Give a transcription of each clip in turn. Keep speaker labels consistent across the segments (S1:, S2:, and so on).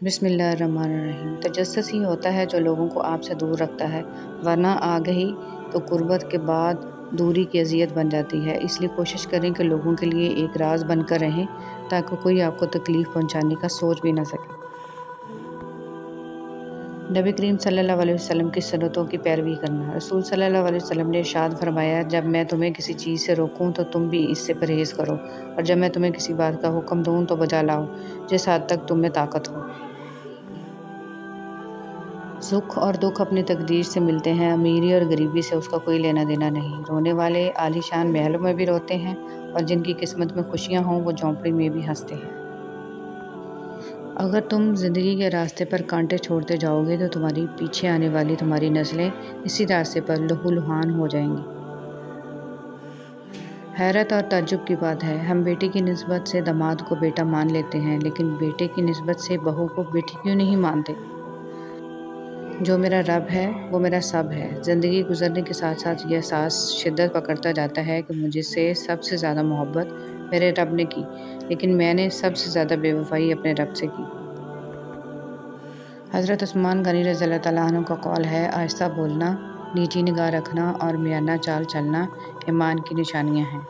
S1: بسم اللہ الرحمن الرحیم۔ تجسس ہی ہوتا ہے جو لوگوں کو آپ سے دور رکھتا ہے، ورنہ آ گئی تو قربت کے بعد دوری کی اذیت بن جاتی ہے۔ اس لیے کوشش کریں کہ لوگوں کے لیے ایک راز بن کر رہیں تاکہ کوئی آپ کو تکلیف پہنچانے کا سوچ بھی نہ سکے۔ نبی کریم صلی اللہ علیہ وسلم کی سنتوں کی پیروی کرنا۔ رسول صلی اللہ علیہ وسلم نے ارشاد فرمایا، جب میں تمہیں کسی چیز سے روکوں تو تم بھی اس سے پرہیز کرو، اور جب میں تمہیں کسی بات کا حکم دوں تو بجا لاؤ جس حد تک تم میں طاقت ہو۔ سکھ اور دکھ اپنی تقدیر سے ملتے ہیں، امیری اور غریبی سے اس کا کوئی لینا دینا نہیں۔ رونے والے عالی شان محلوں میں بھی روتے ہیں، اور جن کی قسمت میں خوشیاں ہوں وہ جھونپڑی میں بھی ہنستے ہیں۔ اگر تم زندگی کے راستے پر کانٹے چھوڑتے جاؤ گے تو تمہاری پیچھے آنے والی تمہاری نسلیں اسی راستے پر لہو لہان ہو جائیں گی۔ حیرت اور تعجب کی بات ہے، ہم بیٹے کی نسبت سے داماد کو بیٹا مان لیتے ہیں، لیکن بیٹے کی نسبت سے بہو کو بیٹی کیوں نہیں مانتے؟ جو میرا رب ہے وہ میرا سب ہے۔ زندگی گزرنے کے ساتھ ساتھ یہ احساس شدت پکڑتا جاتا ہے کہ مجھ سے سب سے زیادہ محبت میرے رب نے کی، لیکن میں نے سب سے زیادہ بے وفائی اپنے رب سے کی۔ حضرت عثمان غنی رضی اللہ تعالیٰ عنہ کا قول ہے، آہستہ بولنا، نیچی نگاہ رکھنا اور میانہ چال چلنا ایمان کی نشانیاں ہیں۔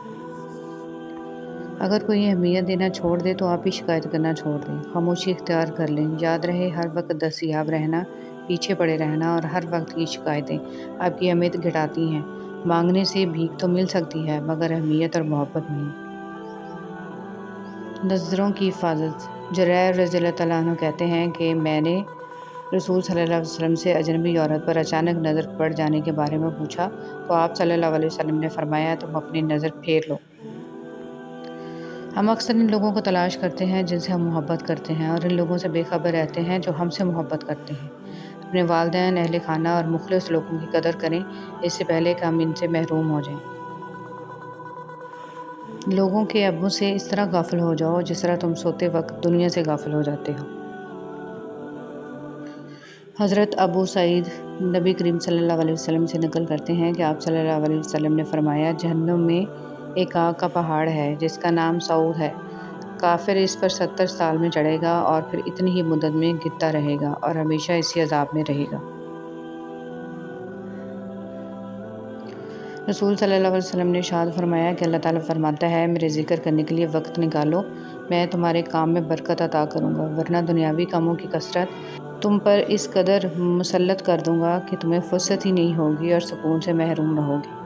S1: اگر کوئی اہمیت دینا چھوڑ دے تو آپ ہی شکایت کرنا چھوڑ دیں، خاموشی اختیار کر لیں۔ یاد رہے، ہر وقت دستیاب رہنا، پیچھے پڑے رہنا اور ہر وقت کی شکایتیں آپ کی اہمیت گھٹاتی ہیں۔ مانگنے سے بھیک تو مل سکتی ہے مگر اہمیت اور محبت نہیں۔ نظروں کی حفاظت۔ جریر رضی اللہ تعالیٰ عنہ کہتے ہیں کہ میں نے رسول صلی اللہ علیہ وسلم سے اجنبی عورت پر اچانک نظر پڑ جانے کے بارے میں پوچھا تو آپ صلی اللہ علیہ وسلم نے فرمایا، تم اپنی نظر پھیر لو۔ ہم اکثر ان لوگوں کو تلاش کرتے ہیں جن سے ہم محبت کرتے ہیں، اور ان لوگوں سے بے خبر رہتے ہیں جو ہم سے محبت کرتے ہیں۔ اپنے والدین، اہل خانہ اور مخلص لوگوں کی قدر کریں، اس سے پہلے کہ ہم ان سے محروم ہو جائیں۔ لوگوں کے ابوں سے اس طرح غافل ہو جاؤ جس طرح تم سوتے وقت دنیا سے غافل ہو جاتے ہو۔ حضرت ابو سعید نبی کریم صلی اللہ علیہ وسلم سے نقل کرتے ہیں کہ آپ صلی اللہ علیہ وسلم نے فرمایا، جہنم میں ایک آگ کا پہاڑ ہے جس کا نام سعود ہے۔ کافر اس پر 70 سال میں چڑھے گا اور پھر اتنی ہی مدت میں گرتا رہے گا اور ہمیشہ اسی عذاب میں رہے گا۔ رسول صلی اللہ علیہ وسلم نے ارشاد فرمایا کہ اللہ تعالیٰ فرماتا ہے، میرے ذکر کرنے کے لیے وقت نکالو، میں تمہارے کام میں برکت عطا کروں گا، ورنہ دنیاوی کاموں کی کثرت تم پر اس قدر مسلط کر دوں گا کہ تمہیں فرصت ہی نہیں ہوگی اور سکون سے محروم رہو گے۔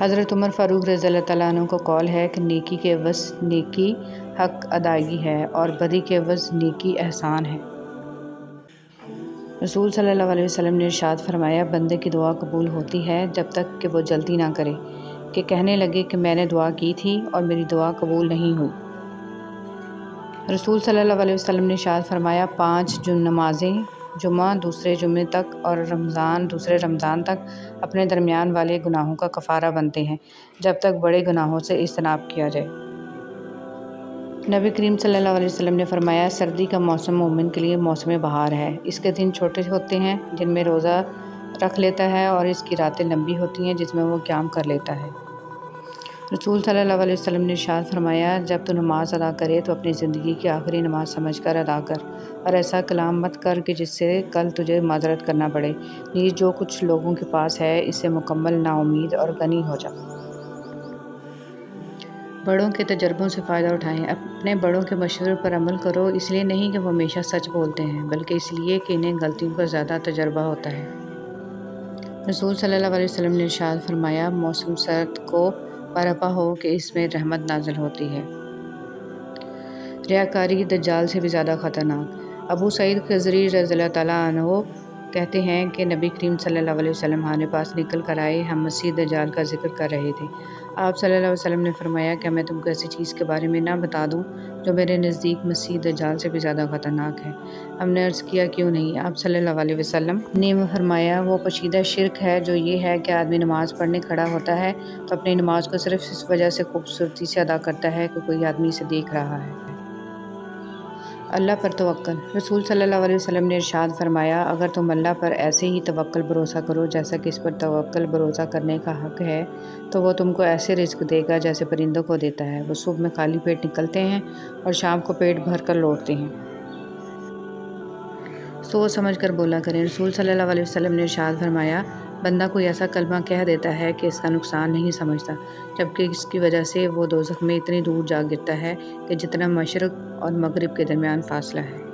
S1: حضرت عمر فاروق رضی اللہ تعالیٰ عنہ کا قول ہے کہ نیکی کے عوض نیکی حق ادائیگی ہے اور بدی کے عوض نیکی احسان ہے۔ رسول صلی اللہ علیہ وسلم نے ارشاد فرمایا، بندے کی دعا قبول ہوتی ہے جب تک کہ وہ جلدی نہ کرے کہ کہنے لگے کہ میں نے دعا کی تھی اور میری دعا قبول نہیں ہوئی۔ رسول صلی اللہ علیہ وسلم نے ارشاد فرمایا، 5 نمازیں جمعہ دوسرے جمعے تک اور رمضان دوسرے رمضان تک اپنے درمیان والے گناہوں کا کفارہ بنتے ہیں جب تک بڑے گناہوں سے اجتناب کیا جائے۔ نبی کریم صلی اللہ علیہ وسلم نے فرمایا، سردی کا موسم مومن کے لیے موسم بہار ہے۔ اس کے دن چھوٹے ہوتے ہیں جن میں روزہ رکھ لیتا ہے، اور اس کی راتیں لمبی ہوتی ہیں جس میں وہ قیام کر لیتا ہے۔ رسول صلی اللہ علیہ وسلم نے ارشاد فرمایا، جب تو نماز ادا کرے تو اپنی زندگی کی آخری نماز سمجھ کر ادا کر، اور ایسا کلام مت کر کہ جس سے کل تجھے معذرت کرنا پڑے، نیز جو کچھ لوگوں کے پاس ہے اس سے مکمل نا امید اور غنی ہو جا۔ بڑوں کے تجربوں سے فائدہ اٹھائیں۔ اپنے بڑوں کے مشورے پر عمل کرو، اس لیے نہیں کہ وہ ہمیشہ سچ بولتے ہیں بلکہ اس لیے کہ انہیں غلطیوں کا زیادہ تجربہ ہوتا ہے۔ رسول صلی اللہ علیہ وسلم نے ارشاد فرمایا، موسم سرد کو برپا ہو کہ اس میں رحمت نازل ہوتی ہے۔ ریاکاری دجال سے بھی زیادہ خطرناک۔ ابو سعید خضری رضی اللہ تعالیٰ عنہ کہتے ہیں کہ نبی کریم صلی اللہ علیہ وسلم ہمارے پاس نکل کر آئے، ہم مسیح دجال کا ذکر کر رہے تھے۔ آپ صلی اللہ علیہ وسلم نے فرمایا، کیا میں تم کو ایسی چیز کے بارے میں نہ بتا دوں جو میرے نزدیک مسیح دجال سے بھی زیادہ خطرناک ہے؟ ہم نے عرض کیا، کیوں نہیں؟ آپ صلی اللہ علیہ وسلم نے فرمایا، وہ پوشیدہ شرک ہے جو یہ ہے کہ آدمی نماز پڑھنے کھڑا ہوتا ہے تو اپنی نماز کو صرف اس وجہ سے خوبصورتی سے ادا کرتا ہے کہ کوئی آدمی اسے دیکھ رہا ہے۔ اللہ پر توکل۔ رسول صلی اللہ علیہ وسلم نے ارشاد فرمایا، اگر تم اللہ پر ایسے ہی توکل بھروسہ کرو جیسا کہ اس پر توکل بھروسہ کرنے کا حق ہے، تو وہ تم کو ایسے رزق دے گا جیسے پرندوں کو دیتا ہے۔ وہ صبح میں خالی پیٹ نکلتے ہیں اور شام کو پیٹ بھر کر لوٹتے ہیں۔ سوچ سمجھ کر بولا کریں۔ رسول صلی اللہ علیہ وسلم نے ارشاد فرمایا، بندہ کوئی ایسا کلمہ کہہ دیتا ہے کہ اس کا نقصان نہیں سمجھتا، جبکہ اس کی وجہ سے وہ دوزخ میں اتنی دور جا گرتا ہے کہ جتنا مشرق اور مغرب کے درمیان فاصلہ ہے۔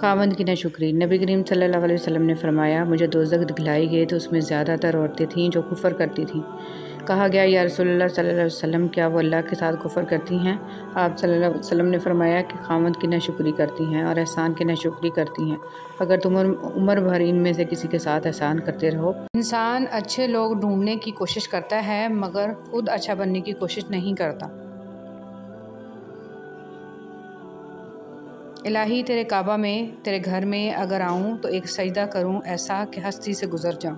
S1: خاوند کی ناشکری۔ نبی کریم صلی اللہ علیہ وسلم نے فرمایا، مجھے دوزخ دکھلائی گئی تو اس میں زیادہ تر عورتیں تھیں جو کفر کرتی تھیں۔ کہا گیا، یا رسول اللہ صلی اللہ علیہ وسلم، کیا وہ اللہ کے ساتھ کفر کرتی ہیں؟ آپ صلی اللہ علیہ وسلم نے فرمایا کہ خاوند کی ناشکری کرتی ہیں اور احسان کی ناشکری کرتی ہیں۔ اگر تم عمر بھر ان میں سے کسی کے ساتھ احسان کرتے رہو۔ انسان اچھے لوگ ڈھونڈنے کی کوشش کرتا ہے مگر خود اچھا بننے کی کوشش نہیں کرتا۔ الہی، تیرے کعبہ میں، تیرے گھر میں اگر آؤں تو ایک سجدہ کروں ایسا کہ ہستی سے گزر جاؤں۔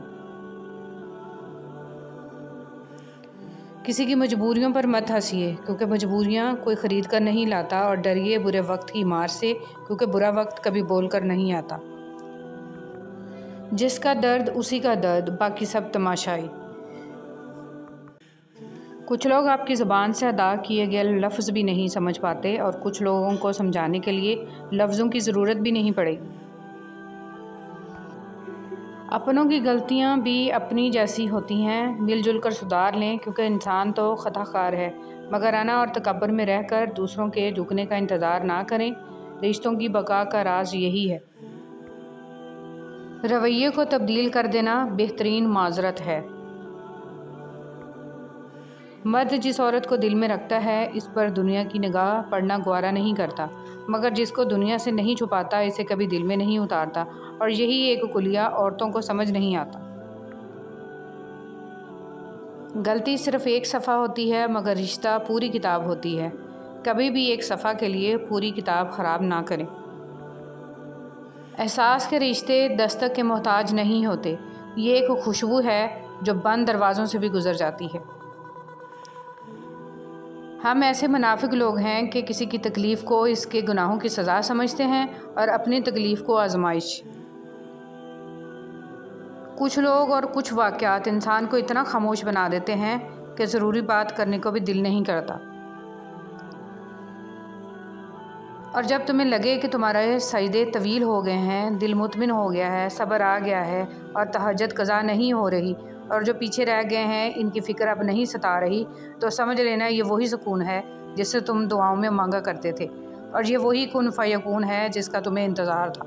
S1: کسی کی مجبوریوں پر مت ہنسیے، کیونکہ مجبوریاں کوئی خرید کر نہیں لاتا، اور ڈریے برے وقت کی مار سے، کیونکہ برا وقت کبھی بول کر نہیں آتا۔ جس کا درد اسی کا درد، باقی سب تماشائی۔ کچھ لوگ آپ کی زبان سے ادا کیے گئے لفظ بھی نہیں سمجھ پاتے، اور کچھ لوگوں کو سمجھانے کے لیے لفظوں کی ضرورت بھی نہیں پڑے۔ اپنوں کی غلطیاں بھی اپنی جیسی ہوتی ہیں، مل جل کر سدھار لیں، کیونکہ انسان تو خطا کار ہے، مگر انا اور تکبر میں رہ کر دوسروں کے جھکنے کا انتظار نہ کریں۔ رشتوں کی بقا کا راز یہی ہے۔ رویے کو تبدیل کر دینا بہترین معذرت ہے۔ مرد جس عورت کو دل میں رکھتا ہے، اس پر دنیا کی نگاہ پڑنا گوارا نہیں کرتا، مگر جس کو دنیا سے نہیں چھپاتا، اسے کبھی دل میں نہیں اتارتا، اور یہی ایک کلیہ عورتوں کو سمجھ نہیں آتا۔ غلطی صرف ایک صفحہ ہوتی ہے، مگر رشتہ پوری کتاب ہوتی ہے۔ کبھی بھی ایک صفحہ کے لیے پوری کتاب خراب نہ کریں۔ احساس کے رشتے دستک کے محتاج نہیں ہوتے، یہ ایک خوشبو ہے جو بند دروازوں سے بھی گزر جاتی ہے۔ ہم ایسے منافق لوگ ہیں کہ کسی کی تکلیف کو اس کے گناہوں کی سزا سمجھتے ہیں اور اپنی تکلیف کو آزمائش۔ کچھ لوگ اور کچھ واقعات انسان کو اتنا خاموش بنا دیتے ہیں کہ ضروری بات کرنے کو بھی دل نہیں کرتا۔ اور جب تمہیں لگے کہ تمہارے سجدے طویل ہو گئے ہیں، دل مطمئن ہو گیا ہے، صبر آ گیا ہے اور تہجد قضا نہیں ہو رہی، اور جو پیچھے رہ گئے ہیں ان کی فکر اب نہیں ستا رہی، تو سمجھ لینا یہ وہی سکون ہے جس سے تم دعاؤں میں مانگا کرتے تھے، اور یہ وہی کن فیکون ہے جس کا تمہیں انتظار تھا۔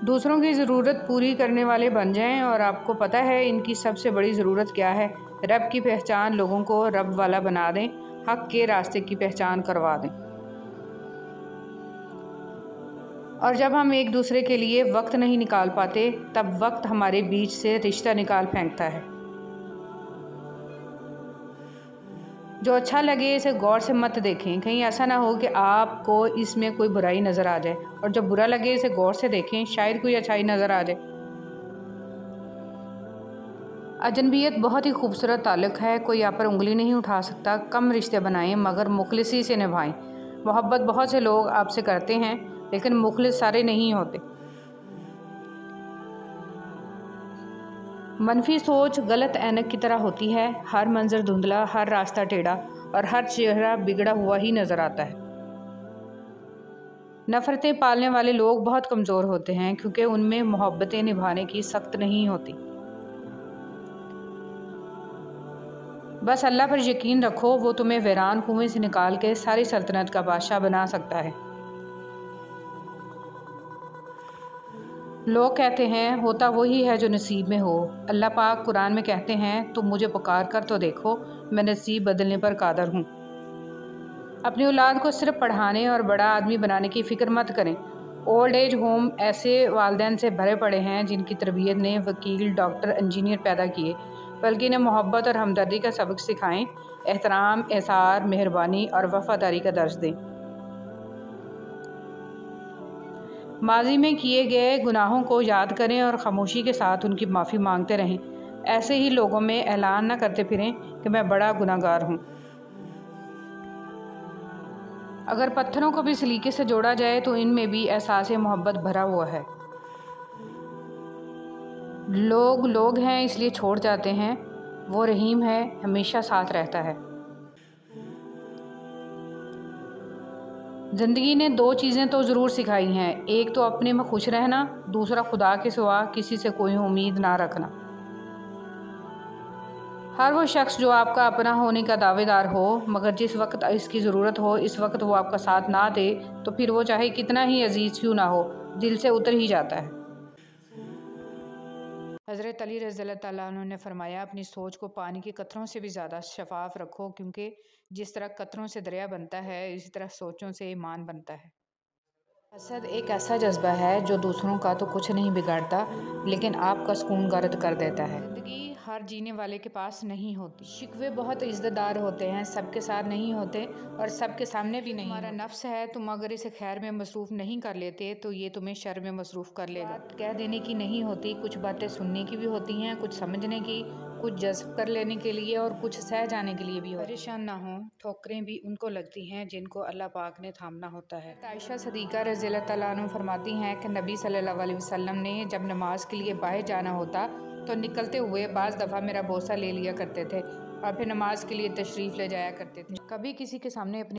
S1: دوسروں کی ضرورت پوری کرنے والے بن جائیں، اور آپ کو پتہ ہے ان کی سب سے بڑی ضرورت کیا ہے؟ رب کی پہچان لوگوں کو رب والا بنا دیں، حق کے راستے کی پہچان کروا دیں۔ اور جب ہم ایک دوسرے کے لیے وقت نہیں نکال پاتے، تب وقت ہمارے بیچ سے رشتہ نکال پھینکتا ہے۔ جو اچھا لگے اسے غور سے مت دیکھیں، کہیں ایسا نہ ہو کہ آپ کو اس میں کوئی برائی نظر آ جائے، اور جو برا لگے اسے غور سے دیکھیں، شاید کوئی اچھائی نظر آ جائے۔ اجنبیت بہت ہی خوبصورت تعلق ہے، کوئی آپ پر انگلی نہیں اٹھا سکتا۔ کم رشتے بنائیں مگر مخلصی سے نبھائیں۔ محبت بہت سے لوگ آپ سے کرتے ہیں، لیکن مخلص سارے نہیں ہوتے۔ منفی سوچ غلط اینک کی طرح ہوتی ہے، ہر منظر دھندلا، ہر راستہ ٹیڑھا، اور ہر چہرہ بگڑا ہوا ہی نظر آتا ہے۔ نفرتیں پالنے والے لوگ بہت کمزور ہوتے ہیں، کیونکہ ان میں محبتیں نبھانے کی سخت نہیں ہوتی۔ بس اللہ پر یقین رکھو، وہ تمہیں ویران کنویں سے نکال کے ساری سلطنت کا بادشاہ بنا سکتا ہے۔ لوگ کہتے ہیں ہوتا وہی ہے جو نصیب میں ہو۔ اللہ پاک قرآن میں کہتے ہیں، تم مجھے پکار کر تو دیکھو، میں نصیب بدلنے پر قادر ہوں۔ اپنی اولاد کو صرف پڑھانے اور بڑا آدمی بنانے کی فکر مت کریں۔ اولڈ ایج ہوم ایسے والدین سے بھرے پڑے ہیں جن کی تربیت نے وکیل، ڈاکٹر، انجینئر پیدا کیے، بلکہ انہیں محبت اور ہمدردی کا سبق سکھائیں، احترام، احسان، مہربانی اور وفاداری کا درس دیں۔ ماضی میں کیے گئے گناہوں کو یاد کریں اور خاموشی کے ساتھ ان کی معافی مانگتے رہیں۔ ایسے ہی لوگوں میں اعلان نہ کرتے پھریں کہ میں بڑا گناہگار ہوں۔ اگر پتھروں کو بھی سلیقے سے جوڑا جائے تو ان میں بھی احساس محبت بھرا ہوا ہے۔ لوگ لوگ ہیں اس لیے چھوڑ جاتے ہیں، وہ رحیم ہے، ہمیشہ ساتھ رہتا ہے۔ زندگی نے دو چیزیں تو ضرور سکھائی ہیں، ایک تو اپنے میں خوش رہنا، دوسرا خدا کے سوا کسی سے کوئی امید نہ رکھنا۔ ہر وہ شخص جو آپ کا اپنا ہونے کا دعوے دار ہو، مگر جس وقت اس کی ضرورت ہو اس وقت وہ آپ کا ساتھ نہ دے تو پھر وہ چاہے کتنا ہی عزیز کیوں نہ ہو، دل سے اتر ہی جاتا ہے۔ حضرت علی رضی اللہ تعالیٰ عنہ نے فرمایا، اپنی سوچ کو پانی کے قطروں سے بھی زیادہ شفاف رکھو، کیونکہ جس طرح قطروں سے دریا بنتا ہے اسی طرح سوچوں سے ایمان بنتا ہے۔ حسد ایک ایسا جذبہ ہے جو دوسروں کا تو کچھ نہیں بگاڑتا لیکن آپ کا سکون گرد کر دیتا ہے۔ زندگی ہر جینے والے کے پاس نہیں ہوتی، شکوے بہت عزت دار ہوتے ہیں، سب کے ساتھ نہیں ہوتے اور سب کے سامنے بھی نہیں۔ تمہارا نفس ہے، تم اگر اسے خیر میں مصروف نہیں کر لیتے تو یہ تمہیں شر میں مصروف کر لے گا۔ بات کہہ دینے کی نہیں ہوتی، کچھ باتیں سننے کی بھی ہوتی ہیں، کچھ سمجھنے کی، کچھ جذب کر لینے کے لیے اور کچھ سہ جانے کے لیے بھی ہوتی ہیں۔ پریشان نہ ہوں، ٹھوکریں بھی ان کو لگتی ہیں جن کو اللہ پاک نے تھامنا ہوتا ہے۔ عائشہ صدیقہ رضی اللہ تعالیٰ عنہ فرماتی ہیں کہ نبی صلی اللہ علیہ وسلم نے جب نماز کے لیے باہر جانا ہوتا تو نکلتے ہوئے بعض دفعہ میرا بوسہ لے لیا کرتے تھے اور پھر نماز کے لیے تشریف لے جایا کرتے تھے۔ کبھی کسی کے سامنے اپنی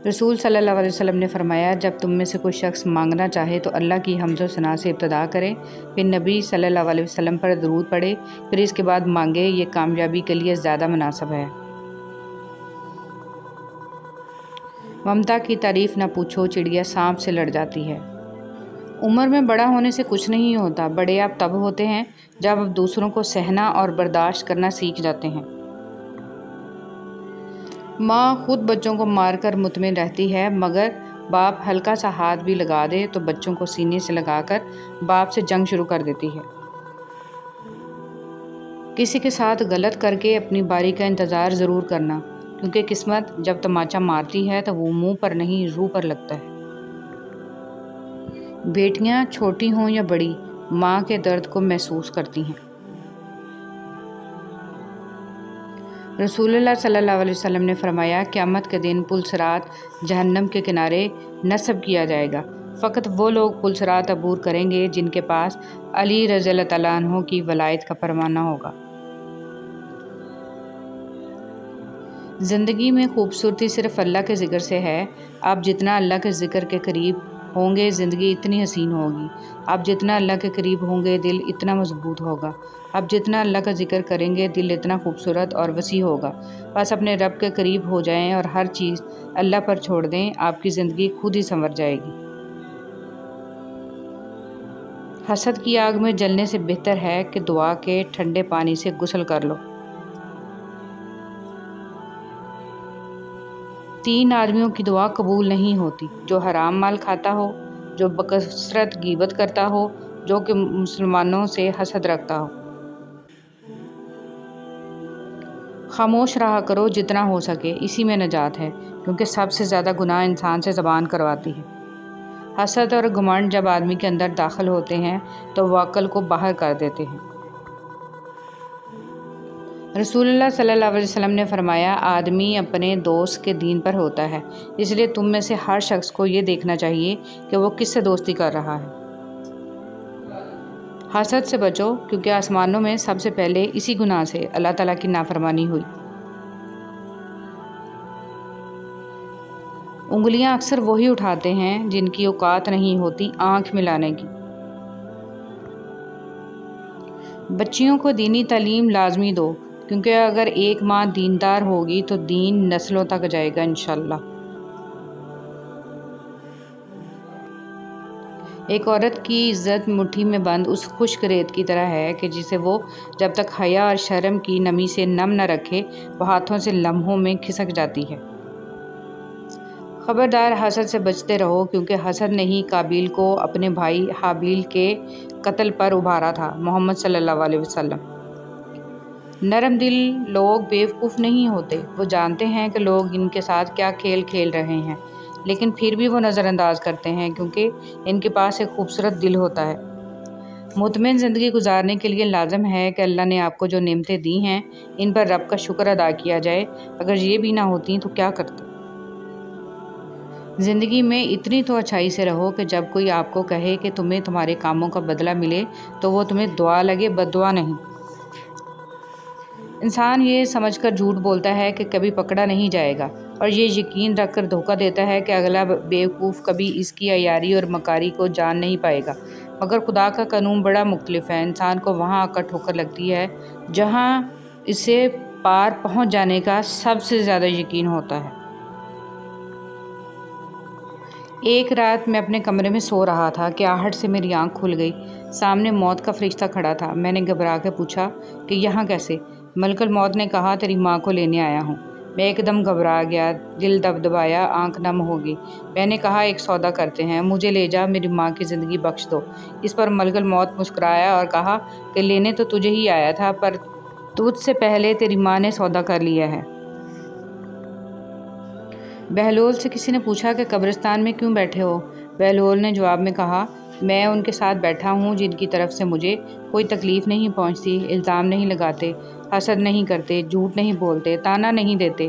S1: رسول صلی اللہ علیہ وسلم نے فرمایا، جب تم میں سے کوئی شخص مانگنا چاہے تو اللہ کی حمد و ثنا سے ابتدا کرے، پھر نبی صلی اللہ علیہ وسلم پر درود پڑھے، پھر اس کے بعد مانگے، یہ کامیابی کے لیے زیادہ مناسب ہے۔ ممتا کی تعریف نہ پوچھو، چڑیا سانپ سے لڑ جاتی ہے۔ عمر میں بڑا ہونے سے کچھ نہیں ہوتا، بڑے آپ تب ہوتے ہیں جب آپ دوسروں کو سہنا اور برداشت کرنا سیکھ جاتے ہیں۔ ماں خود بچوں کو مار کر مطمئن رہتی ہے، مگر باپ ہلکا سا ہاتھ بھی لگا دے تو بچوں کو سینے سے لگا کر باپ سے جنگ شروع کر دیتی ہے۔ کسی کے ساتھ غلط کر کے اپنی باری کا انتظار ضرور کرنا، کیونکہ قسمت جب تماچا مارتی ہے تو وہ منہ پر نہیں روح پر لگتا ہے۔ بیٹیاں چھوٹی ہوں یا بڑی، ماں کے درد کو محسوس کرتی ہیں۔ رسول اللہ صلی اللہ علیہ وسلم نے فرمایا، قیامت کے دن پل صراط جہنم کے کنارے نصب کیا جائے گا، فقط وہ لوگ پل صراط عبور کریں گے جن کے پاس علی رضی اللہ تعالیٰ عنہ کی ولایت کا پروانہ ہوگا۔ زندگی میں خوبصورتی صرف اللہ کے ذکر سے ہے۔ آپ جتنا اللہ کے ذکر کے قریب ہوں گے زندگی اتنی حسین ہوگی، آپ جتنا اللہ کے قریب ہوں گے دل اتنا مضبوط ہوگا، آپ جتنا اللہ کا ذکر کریں گے دل اتنا خوبصورت اور وسیع ہوگا۔ بس اپنے رب کے قریب ہو جائیں اور ہر چیز اللہ پر چھوڑ دیں، آپ کی زندگی خود ہی سنور جائے گی۔ حسد کی آگ میں جلنے سے بہتر ہے کہ دعا کے ٹھنڈے پانی سے غسل کر لو۔ 3 آدمیوں کی دعا قبول نہیں ہوتی، جو حرام مال کھاتا ہو، جو بکثرت غیبت کرتا ہو، جو کہ مسلمانوں سے حسد رکھتا ہو۔ خاموش رہا کرو جتنا ہو سکے، اسی میں نجات ہے، کیونکہ سب سے زیادہ گناہ انسان سے زبان کرواتی ہے۔ حسد اور گھمنڈ جب آدمی کے اندر داخل ہوتے ہیں تو وہ عقل کو باہر کر دیتے ہیں۔ رسول اللہ صلی اللہ علیہ وسلم نے فرمایا، آدمی اپنے دوست کے دین پر ہوتا ہے، اس لیے تم میں سے ہر شخص کو یہ دیکھنا چاہیے کہ وہ کس سے دوستی کر رہا ہے۔ حسد سے بچو، کیونکہ آسمانوں میں سب سے پہلے اسی گناہ سے اللہ تعالیٰ کی نافرمانی ہوئی۔ انگلیاں اکثر وہی اٹھاتے ہیں جن کی اوقات نہیں ہوتی آنکھ ملانے کی۔ بچیوں کو دینی تعلیم لازمی دو، کیونکہ اگر ایک ماں دیندار ہوگی تو دین نسلوں تک جائے گا انشاءاللہ۔ ایک عورت کی عزت مٹھی میں بند اس خشک ریت کی طرح ہے کہ جسے وہ جب تک حیا اور شرم کی نمی سے نم نہ رکھے وہ ہاتھوں سے لمحوں میں کھسک جاتی ہے۔ خبردار، حسد سے بچتے رہو، کیونکہ حسد نے ہی قابیل کو اپنے بھائی حابیل کے قتل پر ابھارا تھا۔ محمد صلی اللہ علیہ وسلم۔ نرم دل لوگ بیوقوف نہیں ہوتے، وہ جانتے ہیں کہ لوگ ان کے ساتھ کیا کھیل کھیل رہے ہیں، لیکن پھر بھی وہ نظر انداز کرتے ہیں کیونکہ ان کے پاس ایک خوبصورت دل ہوتا ہے۔ مطمئن زندگی گزارنے کے لیے لازم ہے کہ اللہ نے آپ کو جو نعمتیں دی ہیں ان پر رب کا شکر ادا کیا جائے، اگر یہ بھی نہ ہوتی تو کیا کرتے۔ زندگی میں اتنی تو اچھائی سے رہو کہ جب کوئی آپ کو کہے کہ تمہیں تمہارے کاموں کا بدلہ ملے تو وہ تمہیں دعا لگے، بد دعا نہیں۔ انسان یہ سمجھ کر جھوٹ بولتا ہے کہ کبھی پکڑا نہیں جائے گا، اور یہ یقین رکھ کر دھوکہ دیتا ہے کہ اگلا بیوقوف کبھی اس کی عیاری اور مکاری کو جان نہیں پائے گا۔ مگر خدا کا قانون بڑا مختلف ہے۔ انسان کو وہاں آ کر ٹھوکر لگتی ہے جہاں اسے پار پہنچ جانے کا سب سے زیادہ یقین ہوتا ہے۔ ایک رات میں اپنے کمرے میں سو رہا تھا کہ آہٹ سے میری آنکھ کھل گئی۔ سامنے موت کا فرشتہ کھڑا تھا۔ میں نے گھبرا کے پوچھا کہ یہاں کیسے؟ ملک الموت نے کہا تیری ماں کو لینے آیا ہوں۔ میں ایک دم گھبرا گیا، دل دبدبایا، آنکھ نم ہو گئی۔ میں نے کہا ایک سودا کرتے ہیں، مجھے لے جا، میری ماں کی زندگی بخش دو۔ اس پر ملک الموت مسکرایا اور کہا کہ لینے تو تجھے ہی آیا تھا، پر تجھ سے پہلے تیری ماں نے سودا کر لیا ہے۔ بہلول سے کسی نے پوچھا کہ قبرستان میں کیوں بیٹھے ہو؟ بہلول نے جواب میں کہا میں ان کے ساتھ بیٹھا ہوں جن کی طرف سے مجھے کوئی تکلیف نہیں پہنچتی، الزام نہیں لگاتے، حسد نہیں کرتے، جھوٹ نہیں بولتے، طعنہ نہیں دیتے،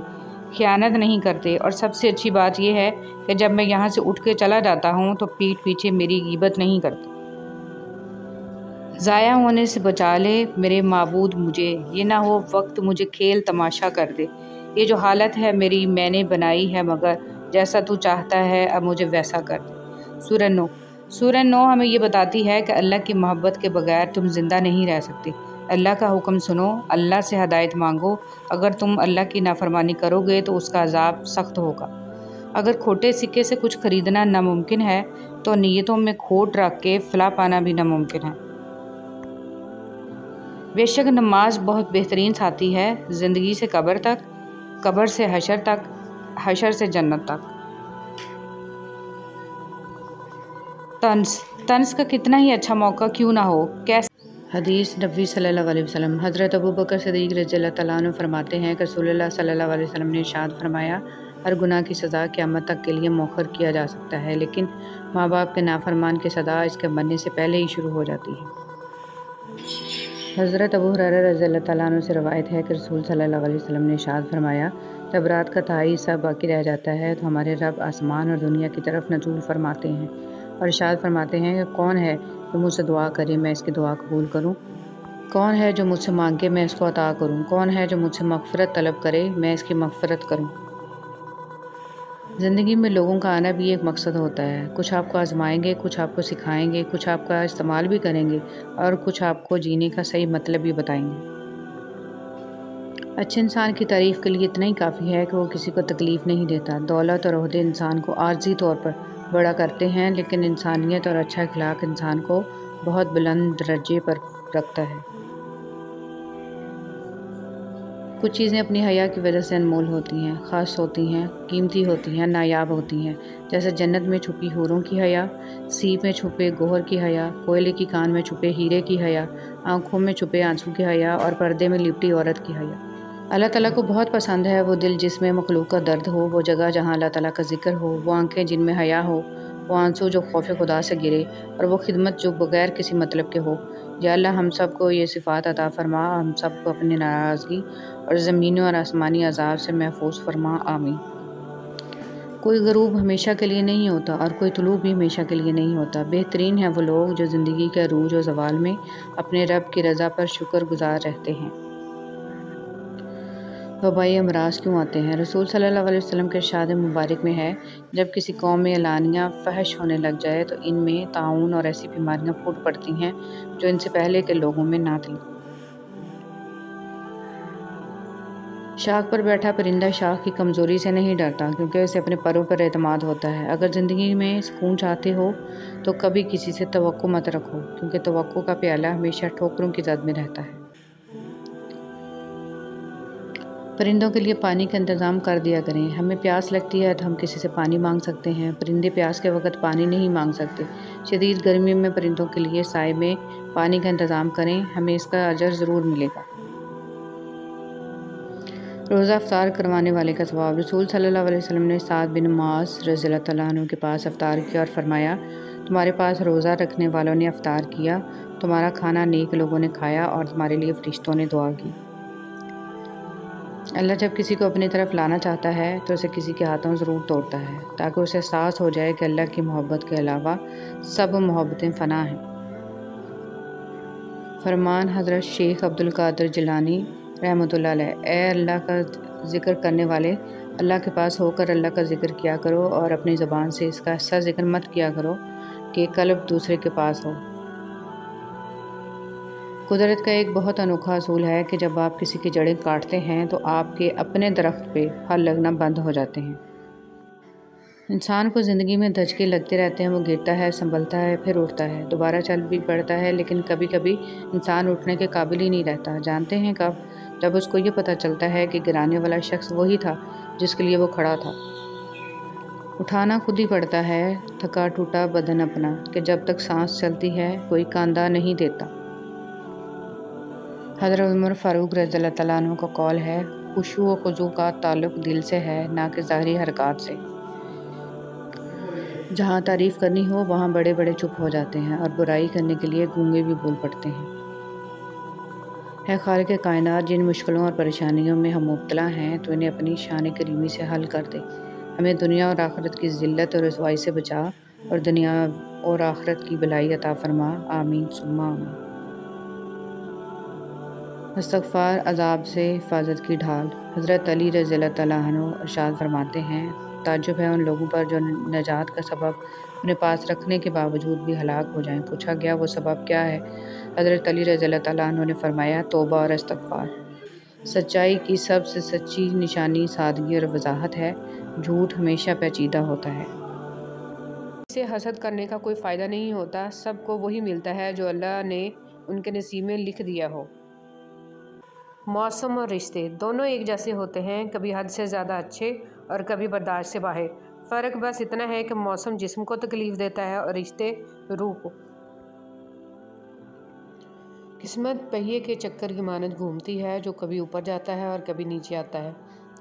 S1: خیانت نہیں کرتے، اور سب سے اچھی بات یہ ہے کہ جب میں یہاں سے اٹھ کے چلا جاتا ہوں تو پیٹھ پیچھے میری غیبت نہیں کرتے۔ ضائع ہونے سے بچا لے میرے معبود مجھے، یہ نہ ہو وقت مجھے کھیل تماشا کر دے۔ یہ جو حالت ہے میری میں نے بنائی ہے، مگر جیسا تو چاہتا ہے اب مجھے ویسا کر دے۔ سورہ نو ہمیں یہ بتاتی ہے کہ اللہ کی محبت کے بغیر تم زندہ نہیں رہ سکتے۔ اللہ کا حکم سنو، اللہ سے ہدایت مانگو۔ اگر تم اللہ کی نافرمانی کرو گے تو اس کا عذاب سخت ہوگا۔ اگر کھوٹے سکے سے کچھ خریدنا ناممکن ہے تو نیتوں میں کھوٹ رکھ کے فلاح پانا بھی ناممکن ہے۔ بے شک نماز بہت بہترین ساتھی ہے، زندگی سے قبر تک، قبر سے حشر تک، حشر سے جنت تک۔ طنز کا کتنا ہی اچھا موقع کیوں نہ ہو، کیسے حدیث نبوی صلی اللہ علیہ وسلم۔ حضرت ابوبکر صدیق رضی اللہ تعالیٰ عنہ فرماتے ہیں کہ رسول اللہ صلی اللہ علیہ وسلم نے ارشاد فرمایا ہر گناہ کی سزا قیامت تک کے لیے مؤخر کیا جا سکتا ہے، لیکن ماں باپ کے نافرمان کی سزا اس کے مرنے سے پہلے ہی شروع ہو جاتی ہے۔ حضرت ابو ہریرہ رضی اللہ تعالیٰ عنہ سے روایت ہے کہ رسول صلی اللہ علیہ وسلم نے ارشاد فرمایا جب رات کا تہائی حصہ باقی رہ جاتا ہے تو ہمارے رب آسمان اور دنیا کی طرف نزول فرماتے ہیں اور ارشاد فرماتے ہیں کہ کون ہے جو مجھ سے دعا کرے میں اس کی دعا قبول کروں، کون ہے جو مجھ سے مانگے میں اس کو عطا کروں، کون ہے جو مجھ سے مغفرت طلب کرے میں اس کی مغفرت کروں۔ زندگی میں لوگوں کا آنا بھی ایک مقصد ہوتا ہے، کچھ آپ کو آزمائیں گے، کچھ آپ کو سکھائیں گے، کچھ آپ کا استعمال بھی کریں گے اور کچھ آپ کو جینے کا صحیح مطلب بھی بتائیں گے۔ اچھے انسان کی تعریف کے لیے اتنا ہی کافی ہے کہ وہ کسی کو تکلیف نہیں دیتا۔ دولت اور عہدے انسان کو عارضی طور پر بڑا کرتے ہیں، لیکن انسانیت اور اچھا اخلاق انسان کو بہت بلند درجے پر رکھتا ہے۔ کچھ چیزیں اپنی حیا کی وجہ سے انمول ہوتی ہیں، خاص ہوتی ہیں، قیمتی ہوتی ہیں، نایاب ہوتی ہیں، جیسے جنت میں چھپی حوروں کی حیا، سیپ میں چھپے گوہر کی حیا، کوئلے کی کان میں چھپے ہیرے کی حیا، آنکھوں میں چھپے آنسو کی حیا اور پردے میں لپٹی عورت کی حیا۔ اللہ تعالیٰ کو بہت پسند ہے وہ دل جس میں مخلوق کا درد ہو، وہ جگہ جہاں اللہ تعالیٰ کا ذکر ہو، وہ آنکھیں جن میں حیا ہو، وہ آنسو جو خوف خدا سے گرے، اور وہ خدمت جو بغیر کسی مطلب کے ہو۔ یا اللہ ہم سب کو یہ صفات عطا فرما، ہم سب کو اپنی ناراضگی اور زمینی اور آسمانی عذاب سے محفوظ فرما، آمین۔ کوئی غروب ہمیشہ کے لیے نہیں ہوتا اور کوئی طلوع بھی ہمیشہ کے لیے نہیں ہوتا۔ بہترین ہیں وہ لوگ جو زندگی کے عروج و زوال میں اپنے رب کی رضا پر شکر گزار رہتے ہیں۔ وبائی امراض کیوں آتے ہیں؟ رسول صلی اللہ علیہ وسلم کے ارشاد مبارک میں ہے جب کسی قوم میں اعلانیہ فحش ہونے لگ جائے تو ان میں طاعون اور ایسی بیماریاں پھوٹ پڑتی ہیں جو ان سے پہلے کے لوگوں میں نہ تھیں۔ شاخ پر بیٹھا پرندہ شاخ کی کمزوری سے نہیں ڈرتا کیونکہ اسے اپنے پروں پر اعتماد ہوتا ہے۔ اگر زندگی میں سکون چاہتے ہو تو کبھی کسی سے توقع مت رکھو کیونکہ توقع کا پیالہ ہمیشہ ٹھوکروں کی زد میں رہتا ہے۔ پرندوں کے لیے پانی کا انتظام کر دیا کریں۔ ہمیں پیاس لگتی ہے تو ہم کسی سے پانی مانگ سکتے ہیں، پرندے پیاس کے وقت پانی نہیں مانگ سکتے۔ شدید گرمی میں پرندوں کے لیے سائے میں پانی کا انتظام کریں، ہمیں اس کا اجر ضرور ملے گا۔ روزہ افطار کروانے والے کا ثواب۔ رسول صلی اللہ علیہ وسلم نے سعد بن معاذ رضی اللہ تعالیٰ عنہ کے پاس افطار کیا اور فرمایا تمہارے پاس روزہ رکھنے والوں نے افطار کیا، تمہارا کھانا نیک لوگوں نے کھایا اور تمہارے لیے فرشتوں نے دعا کی۔ اللہ جب کسی کو اپنی طرف لانا چاہتا ہے تو اسے کسی کے ہاتھوں ضرور توڑتا ہے تاکہ اسے احساس ہو جائے کہ اللہ کی محبت کے علاوہ سب محبتیں فنا ہیں۔ فرمان حضرت شیخ عبدالقادر جیلانی رحمۃ اللہ علیہ: اے اللہ کا ذکر کرنے والے، اللہ کے پاس ہو کر اللہ کا ذکر کیا کرو اور اپنی زبان سے اس کا ایسا ذکر مت کیا کرو کہ قلب دوسرے کے پاس ہو۔ قدرت کا ایک بہت انوکھا اصول ہے کہ جب آپ کسی کی جڑیں کاٹتے ہیں تو آپ کے اپنے درخت پہ پھل لگنا بند ہو جاتے ہیں۔ انسان کو زندگی میں دھچکے لگتے رہتے ہیں، وہ گرتا ہے، سنبھلتا ہے، پھر اٹھتا ہے، دوبارہ چل بھی پڑتا ہے، لیکن کبھی کبھی انسان اٹھنے کے قابل ہی نہیں رہتا۔ جانتے ہیں کب؟ جب اس کو یہ پتہ چلتا ہے کہ گرانے والا شخص وہی تھا جس کے لیے وہ کھڑا تھا۔ اٹھانا خود ہی پڑتا ہے تھکا ٹوٹا بدن اپنا، کہ جب تک سانس چلتی ہے کوئی کاندھا نہیں دیتا۔ حضرت عمر فاروق رضی اللہ تعالیٰ عنہ کا قول ہے: خشوع و خضوع کا تعلق دل سے ہے، نہ کہ ظاہری حرکات سے۔ جہاں تعریف کرنی ہو وہاں بڑے بڑے چپ ہو جاتے ہیں اور برائی کرنے کے لیے گونگے بھی بول پڑتے ہیں۔ اے خالق کائنات، جن مشکلوں اور پریشانیوں میں ہم مبتلا ہیں تو انہیں اپنی شان کریمی سے حل کر دے۔ ہمیں دنیا اور آخرت کی ذلت اور رسوائی سے بچا اور دنیا اور آخرت کی بھلائی عطا فرما۔ آمین ثم آمین۔ استغفار عذاب سے حفاظت کی ڈھال۔ حضرت علی رضی اللہ تعالیٰ عنہ ارشاد فرماتے ہیں: تعجب ہے ان لوگوں پر جو نجات کا سبب اپنے پاس رکھنے کے باوجود بھی ہلاک ہو جائیں۔ پوچھا گیا وہ سبب کیا ہے؟ حضرت علی رضی اللہ تعالیٰ عنہ نے فرمایا: توبہ اور استغفار۔ سچائی کی سب سے سچی نشانی سادگی اور وضاحت ہے۔ جھوٹ ہمیشہ پیچیدہ ہوتا ہے۔ اسے حسد کرنے کا کوئی فائدہ نہیں ہوتا، سب کو وہی ملتا ہے جو اللہ نے ان کے نصیب میں لکھ دیا ہو۔ موسم اور رشتے دونوں ایک جیسے ہوتے ہیں، کبھی حد سے زیادہ اچھے اور کبھی برداشت سے باہر۔ فرق بس اتنا ہے کہ موسم جسم کو تکلیف دیتا ہے اور رشتے روح کو۔ قسمت پہیے کے چکر کی مانند گھومتی ہے، جو کبھی اوپر جاتا ہے اور کبھی نیچے آتا ہے۔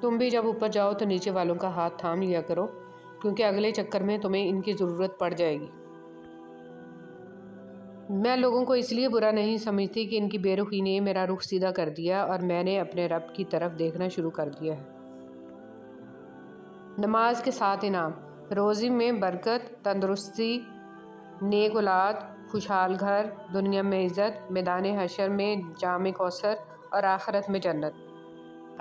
S1: تم بھی جب اوپر جاؤ تو نیچے والوں کا ہاتھ تھام لیا کرو، کیونکہ اگلے چکر میں تمہیں ان کی ضرورت پڑ جائے گی۔ میں لوگوں کو اس لیے برا نہیں سمجھتی کہ ان کی بے رخی نے میرا رخ سیدھا کر دیا اور میں نے اپنے رب کی طرف دیکھنا شروع کر دیا ہے۔ نماز کے 7 انعام: روزی میں برکت، تندرستی، نیک اولاد، خوشحال گھر، دنیا میں عزت، میدان حشر میں جام کوثر اور آخرت میں جنت۔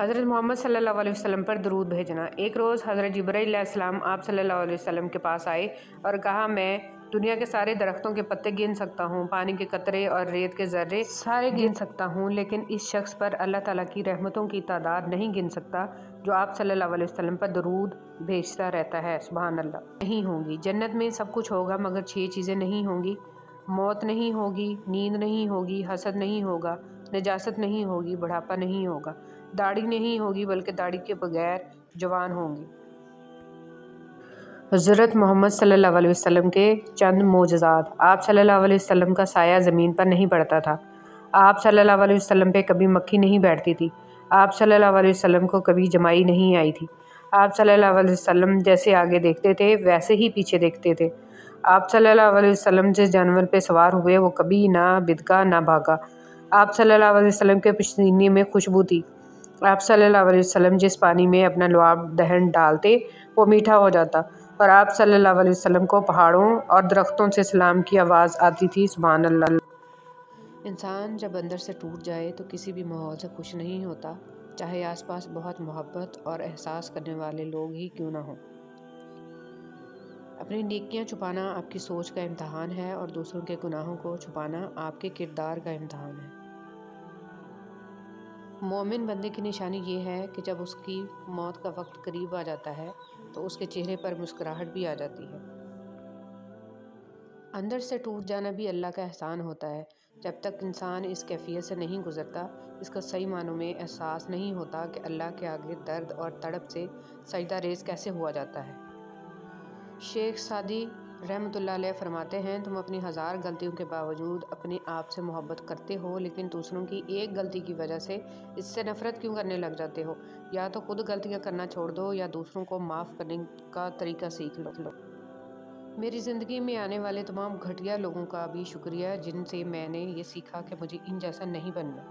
S1: حضرت محمد صلی اللہ علیہ وسلم پر درود بھیجنا۔ ایک روز حضرت جبرائیل علیہ السلام آپ صلی اللہ علیہ وسلم کے پاس آئے اور کہا: میں دنیا کے سارے درختوں کے پتے گن سکتا ہوں، پانی کے قطرے اور ریت کے ذرے سارے گن سکتا ہوں، لیکن اس شخص پر اللہ تعالیٰ کی رحمتوں کی تعداد نہیں گن سکتا جو آپ صلی اللہ علیہ وسلم پر درود بھیجتا رہتا ہے۔ سبحان اللہ۔ نہیں ہوں گی جنت میں سب کچھ ہوگا مگر 6 چیزیں نہیں ہوں گی: موت نہیں ہوگی، نیند نہیں ہوگی، حسد نہیں ہوگا، نجاست نہیں ہوگی، بڑھاپا نہیں ہوگا، داڑھی نہیں ہوگی بلکہ داڑھی کے بغیر جوان ہوں گی۔ حضرت محمد صلی اللہ علیہ وسلم کے چند معجزات۔ آپ صلی اللہ علیہ وسلم کا سایہ زمین پر نہیں پڑتا تھا۔ آپ صلی اللہ علیہ وسلم پہ کبھی مکھی نہیں بیٹھتی تھی۔ آپ صلی اللہ علیہ وسلم کو کبھی جمائی نہیں آئی تھی۔ آپ صلی اللہ علیہ وسلم جیسے آگے دیکھتے تھے ویسے ہی پیچھے دیکھتے تھے۔ آپ صلی اللہ علیہ وسلم جس جانور پہ سوار ہوئے وہ کبھی نہ بدکا نہ بھاگا۔ آپ صلی اللہ علیہ وسلم کے پسینے میں خوشبو تھی۔ آپ صلی اللہ علیہ وسلم جس پانی میں اپنا لعاب دہن ڈالتے وہ میٹھا ہو جاتا، اور آپ صلی اللہ علیہ وسلم کو پہاڑوں اور درختوں سے سلام کی آواز آتی تھی۔ سبحان اللہ۔ انسان جب اندر سے ٹوٹ جائے تو کسی بھی ماحول سے خوش نہیں ہوتا، چاہے آس پاس بہت محبت اور احساس کرنے والے لوگ ہی کیوں نہ ہوں۔ اپنی نیکیاں چھپانا آپ کی سوچ کا امتحان ہے اور دوسروں کے گناہوں کو چھپانا آپ کے کردار کا امتحان ہے۔ مومن بندے کی نشانی یہ ہے کہ جب اس کی موت کا وقت قریب آ جاتا ہے تو اس کے چہرے پر مسکراہٹ بھی آ جاتی ہے۔ اندر سے ٹوٹ جانا بھی اللہ کا احسان ہوتا ہے۔ جب تک انسان اس کیفیت سے نہیں گزرتا، اس کا صحیح معنوں میں احساس نہیں ہوتا کہ اللہ کے آگے درد اور تڑپ سے سجدہ ریز کیسے ہوا جاتا ہے۔ شیخ سعدی رحمۃ اللہ علیہ فرماتے ہیں: تم اپنی 1000 غلطیوں کے باوجود اپنے آپ سے محبت کرتے ہو، لیکن دوسروں کی ایک غلطی کی وجہ سے اس سے نفرت کیوں کرنے لگ جاتے ہو؟ یا تو خود غلطیاں کرنا چھوڑ دو یا دوسروں کو معاف کرنے کا طریقہ سیکھ لو۔ میری زندگی میں آنے والے تمام گھٹیا لوگوں کا بھی شکریہ جن سے میں نے یہ سیکھا کہ مجھے ان جیسا نہیں بننا۔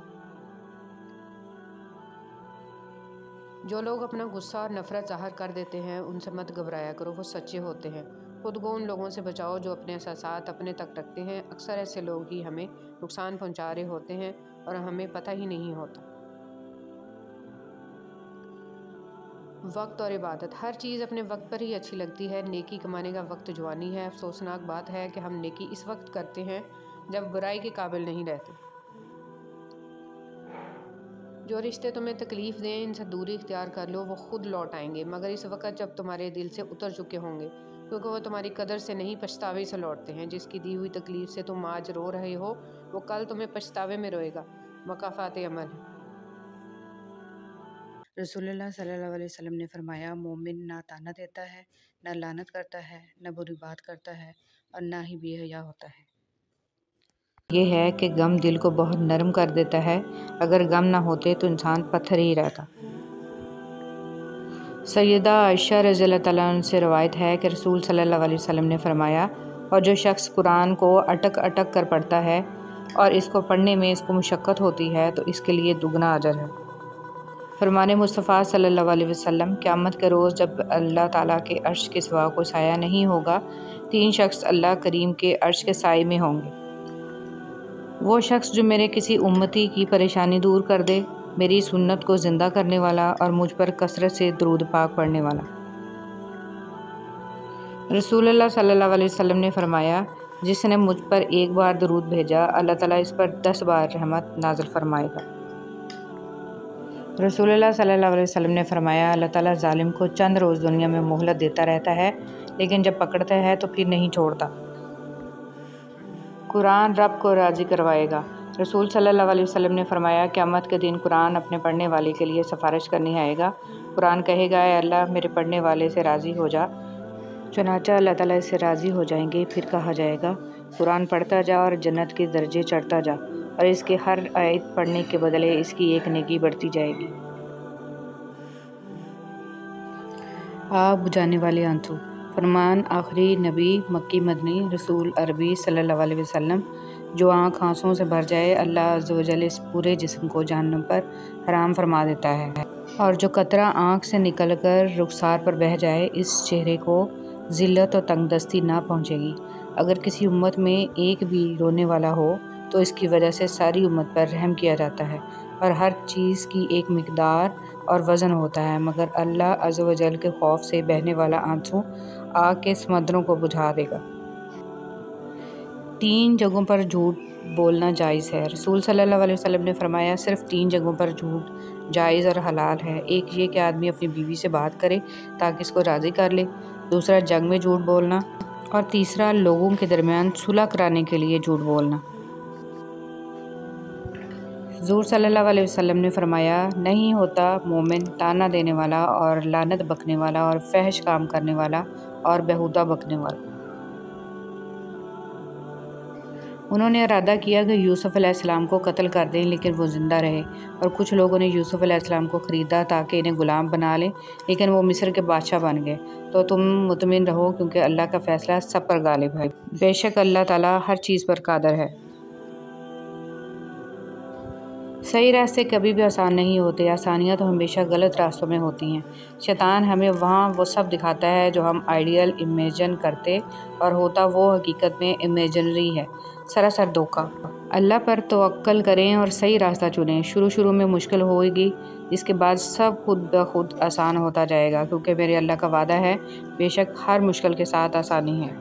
S1: جو لوگ اپنا غصہ اور نفرت ظاہر کر دیتے ہیں ان سے مت گھبرایا کرو، وہ سچے ہوتے ہیں۔ خود کو ان لوگوں سے بچاؤ جو اپنے احساسات اپنے تک رکھتے ہیں۔ اکثر ایسے لوگ ہی ہمیں نقصان پہنچا رہے ہوتے ہیں اور ہمیں پتہ ہی نہیں ہوتا۔ وقت اور عبادت، ہر چیز اپنے وقت پر ہی اچھی لگتی ہے۔ نیکی کمانے کا وقت جوانی ہے۔ افسوسناک بات ہے کہ ہم نیکی اس وقت کرتے ہیں جب برائی کے قابل نہیں رہتے۔ جو رشتے تمہیں تکلیف دیں ان سے دوری اختیار کر لو، وہ خود لوٹ آئیں گے مگر اس وقت جب تمہارے دل سے اتر چکے ہوں گے، کیونکہ وہ تمہاری قدر سے نہیں پچھتاوے سے لوٹتے ہیں۔ جس کی دی ہوئی تکلیف سے تم آج رو رہے ہو وہ کل تمہیں پچھتاوے میں روئے گا۔ مکافات عمل۔ رسول اللہ صلی اللہ علیہ وسلم نے فرمایا، مومن نہ طعنہ دیتا ہے، نہ لعنت کرتا ہے، نہ بری بات کرتا ہے اور نہ ہی بے حیا ہوتا ہے۔ یہ ہے کہ غم دل کو بہت نرم کر دیتا ہے، اگر غم نہ ہوتے تو انسان پتھر ہی رہتا۔ سیدہ عائشہ رضی اللہ تعالیٰ عنہ سے روایت ہے کہ رسول صلی اللہ علیہ وسلم نے فرمایا، اور جو شخص قرآن کو اٹک اٹک کر پڑھتا ہے اور اس کو پڑھنے میں اس کو مشقت ہوتی ہے تو اس کے لیے دگنا اجر ہے۔ فرمان مصطفیٰ صلی اللہ علیہ وسلم، قیامت کے روز جب اللہ تعالیٰ کے عرش کے سوا کوئی سایہ نہیں ہوگا، 3 شخص اللہ کریم کے عرش کے سائے میں ہوں گے۔ وہ شخص جو میرے کسی امتی کی پریشانی دور کر دے، میری سنت کو زندہ کرنے والا اور مجھ پر کثرت سے درود پاک پڑھنے والا۔ رسول اللہ صلی اللہ علیہ وسلم نے فرمایا، جس نے مجھ پر 1 بار درود بھیجا اللہ تعالیٰ اس پر 10 بار رحمت نازل فرمائے گا۔ رسول اللہ صلی اللہ علیہ وسلم نے فرمایا، اللہ تعالیٰ ظالم کو چند روز دنیا میں مہلت دیتا رہتا ہے لیکن جب پکڑتا ہے تو پھر نہیں چھوڑتا۔ قرآن رب کو راضی کروائے گا۔ رسول صلی اللہ علیہ وسلم نے فرمایا، قیامت کے دن قرآن اپنے پڑھنے والے کے لیے سفارش کرنے آئے گا۔ قرآن کہے گا، اے اللہ میرے پڑھنے والے سے راضی ہو جا۔ چنانچہ اللہ تعالیٰ اس سے راضی ہو جائیں گے۔ پھر کہا جائے گا، قرآن پڑھتا جا اور جنت کے درجے چڑھتا جا، اور اس کے ہر آیت پڑھنے کے بدلے اس کی 1 نیکی بڑھتی جائے گی۔ آگ بجھانے والے آنسو۔ فرمان آخری نبی مکی مدنی رسول عربی صلی اللہ علیہ وسلم، جو آنکھ آنسوؤں سے بھر جائے اللہ عز و جل اس پورے جسم کو جہنم پر حرام فرما دیتا ہے، اور جو قطرہ آنکھ سے نکل کر رخسار پر بہہ جائے اس چہرے کو ذلت اور تنگ دستی نہ پہنچے گی۔ اگر کسی امت میں ایک بھی رونے والا ہو تو اس کی وجہ سے ساری امت پر رحم کیا جاتا ہے، اور ہر چیز کی ایک مقدار اور وزن ہوتا ہے، مگر اللہ عز و جل کے خوف سے بہنے والا آنسو آگ کے سمندروں کو بجھا دے گا۔ 3 جگہوں پر جھوٹ بولنا جائز ہے۔ رسول صلی اللہ علیہ وسلم نے فرمایا، صرف 3 جگہوں پر جھوٹ جائز اور حلال ہے۔ ایک یہ کہ آدمی اپنی بیوی سے بات کرے تاکہ اس کو راضی کر لے، دوسرا جنگ میں جھوٹ بولنا، اور تیسرا لوگوں کے درمیان صلح کرانے کے لیے جھوٹ بولنا۔ حضور صلی اللہ علیہ وسلم نے فرمایا، نہیں ہوتا مومن طعنہ دینے والا اور لعنت بکنے والا اور فحش کام کرنے والا اور بیہودہ بکنے والا۔ انہوں نے ارادہ کیا کہ یوسف علیہ السلام کو قتل کر دیں لیکن وہ زندہ رہے، اور کچھ لوگوں نے یوسف علیہ السلام کو خریدا تاکہ انہیں غلام بنا لیں، لیکن وہ مصر کے بادشاہ بن گئے۔ تو تم مطمئن رہو کیونکہ اللہ کا فیصلہ سب پر غالب ہے، بے شک اللہ تعالیٰ ہر چیز پر قادر ہے۔ صحیح راستے کبھی بھی آسان نہیں ہوتے، آسانیاں تو ہمیشہ غلط راستوں میں ہوتی ہیں۔ شیطان ہمیں وہاں وہ سب دکھاتا ہے جو ہم آئیڈیل امیجن کرتے، اور ہوتا وہ حقیقت میں امیجنری ہے، سراسر دھوکہ۔ اللہ پر توکل کریں اور صحیح راستہ چنیں۔ شروع میں مشکل ہوئے گی، اس کے بعد سب خود بخود آسان ہوتا جائے گا، کیونکہ میرے اللہ کا وعدہ ہے، بے شک ہر مشکل کے ساتھ آسانی ہے۔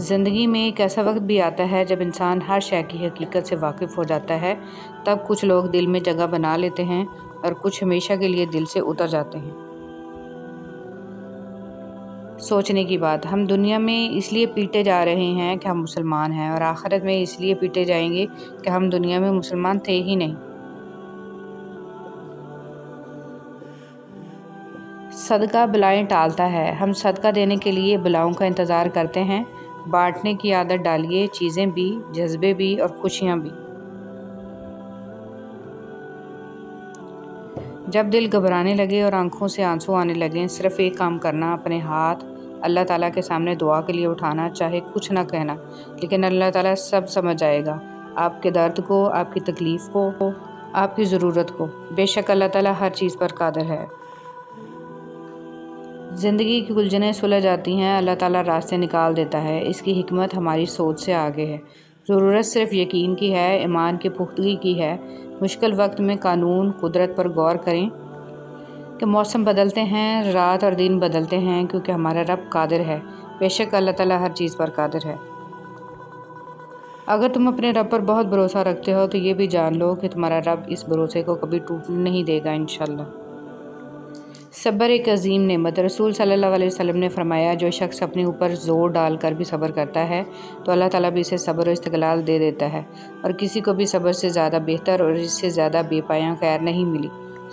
S1: زندگی میں ایک ایسا وقت بھی آتا ہے جب انسان ہر شے کی حقیقت سے واقف ہو جاتا ہے، تب کچھ لوگ دل میں جگہ بنا لیتے ہیں اور کچھ ہمیشہ کے لیے دل سے اتر جاتے ہیں۔ سوچنے کی بات، ہم دنیا میں اس لیے پیٹے جا رہے ہیں کہ ہم مسلمان ہیں، اور آخرت میں اس لیے پیٹے جائیں گے کہ ہم دنیا میں مسلمان تھے ہی نہیں۔ صدقہ بلائیں ٹالتا ہے۔ ہم صدقہ دینے کے لیے بلاؤں کا انتظار کرتے ہیں۔ بانٹنے کی عادت ڈالیے، چیزیں بھی، جذبے بھی اور خوشیاں بھی۔ جب دل گھبرانے لگے اور آنکھوں سے آنسو آنے لگیں، صرف ایک کام کرنا، اپنے ہاتھ اللہ تعالیٰ کے سامنے دعا کے لیے اٹھانا، چاہے کچھ نہ کہنا، لیکن اللہ تعالیٰ سب سمجھ جائے گا، آپ کے درد کو، آپ کی تکلیف کو، آپ کی ضرورت کو۔ بے شک اللہ تعالیٰ ہر چیز پر قادر ہے۔ زندگی کی الجھنیں سلجھ جاتی ہیں، اللہ تعالیٰ راستے نکال دیتا ہے۔ اس کی حکمت ہماری سوچ سے آگے ہے۔ ضرورت صرف یقین کی ہے، ایمان کی پختگی کی ہے۔ مشکل وقت میں قانون قدرت پر غور کریں کہ موسم بدلتے ہیں، رات اور دن بدلتے ہیں، کیونکہ ہمارا رب قادر ہے۔ بے شک اللہ تعالیٰ ہر چیز پر قادر ہے۔ اگر تم اپنے رب پر بہت بھروسہ رکھتے ہو تو یہ بھی جان لو کہ تمہارا رب اس بھروسے کو کبھی ٹوٹنے نہیں دے گا انشاءاللہ۔ صبر ایک عظیم نعمت۔ رسول صلی اللہ علیہ وسلم نے فرمایا، جو شخص اپنے اوپر زور ڈال کر بھی صبر کرتا ہے تو اللہ تعالیٰ بھی اسے صبر و استقلال دے دیتا ہے، اور کسی کو بھی صبر سے زیادہ بہتر اور اس سے زیادہ بے پایاں خیر نہیں ملی۔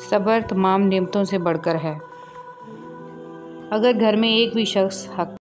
S1: صبر تمام نعمتوں سے بڑھ کر ہے۔ اگر گھر میں ایک بھی شخص حق